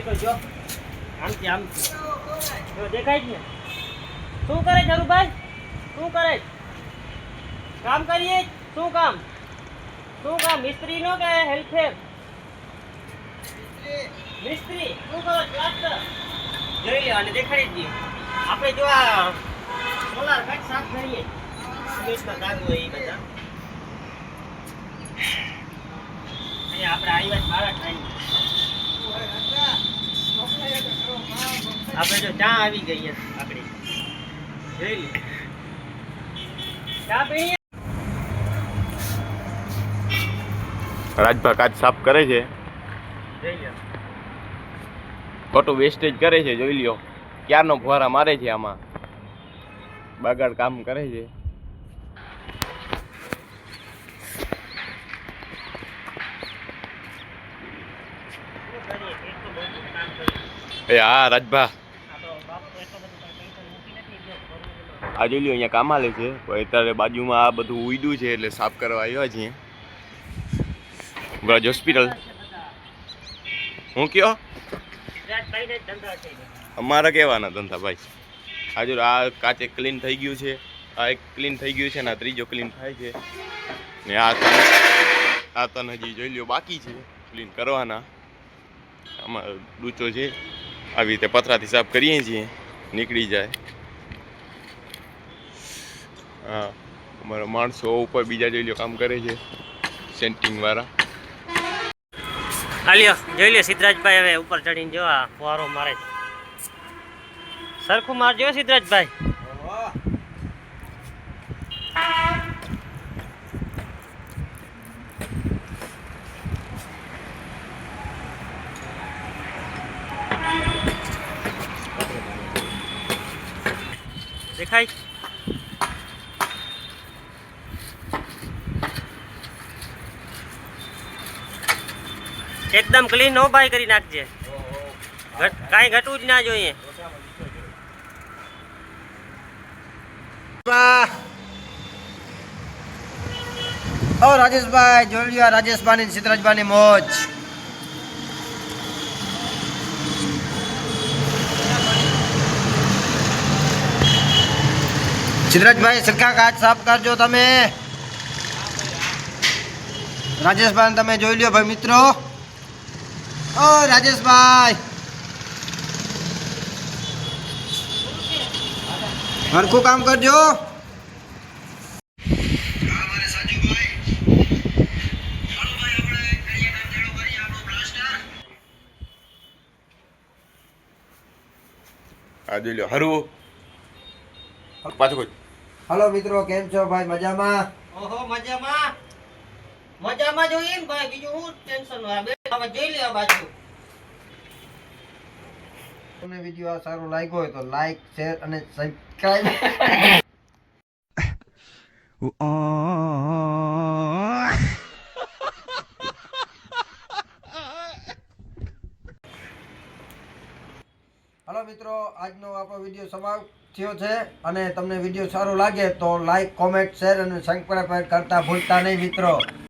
તો જો આમથી જો દેખાય છે ને શું કરે ઝરુભાઈ શું કરે કામ કરીએ શું કામ મિસ્ત્રી નો કે હેલ્પર મિસ્ત્રી શું કરો પ્લાસ્ટર જોઈ લે અને દેખાડી દઈએ આપણે જો આ સોલાર કટ સાફ કરીએ સ્પેસમાં કામ હોય એ બધા આપણે આવ્યા મારા ટાઈમ આપણે જો ચા આવી ગઈ છે આપણે જોઈ લે ચા પીએ રાજભા કાચ સાફ કરે છે જોઈ લે ખોટું વેસ્ટેજ કરે છે જોઈ લ્યો ક્યારનો ફુવારા મારે છે આમાં બગાડ કામ કરે છે એ હા રાજભા આ જોઈ લ્યો અહીંયા કામ આલે છે પણ અત્યારે બાજુમાં આ બધું ઉડ્યું છે એટલે સાફ કરવા આવ્યા છીએ ગજ હોસ્પિટલ હું કયો અમારા કેવાના ધંધા ભાઈ આજુ આ કાચ એક ક્લીન થઈ ગયું છે આ એક ક્લીન થઈ ગયું છે ને આ ત્રીજો ક્લીન થાય છે ને આ તન હજી જોઈ લ્યો બાકી છે ક્લીન કરવાના આમાં ડૂચો છે આવી રીતે પથરાથી સાફ કરીએ છીએ નીકળી જાય હા અમારા માણસો ઉપર બીજા જોઈ લ્યો કામ કરે છે સેન્ટિંગ વાળા હાલ્યો જોઈ લે સિદ્ધરાજભાઈ હવે ઉપર ચડીને જો આ ફુવારો મારે છે સરખું મારજો સિદ્ધરાજભાઈ દેખાય એકદમ ક્લીન હો ભાઈ કરી નાખજે કાંઈ ઘટવું જ ના જોઈએ ઓ રાજેશભાઈ જોઈ લ્યો રાજેશભાઈ સિદ્ધરાજભાઈ મોજ સિદ્ધરાજભાઈ સરખા કાચ સાફ કરજો તમે રાજેશભાઈ તમે જોઈ લ્યો ભાઈ મિત્રો ઓ રાજેશભાઈ હરખું કામ કરજો આ જોઈ લ્યો હરવું પાછું કોઈ હલો મિત્રો કેમ છો ભાઈ મજામાં ઓહો મજામાં જોઈએ ને ભાઈ બીજું હું ટેન્શન હોય બે હવે જોઈ લે આ બાજુ તમને વિડિયો આ સારો લાગ્યો હોય તો લાઈક શેર અને સબસ્ક્રાઇબ હલો મિત્રો આજનો આપણો વિડીયો સમાપ્ત થયો છે અને તમને વિડીયો સારો લાગે તો લાઈક કોમેન્ટ શેર અને સબસ્ક્રાઇબ કરતા ભૂલતા નહીં મિત્રો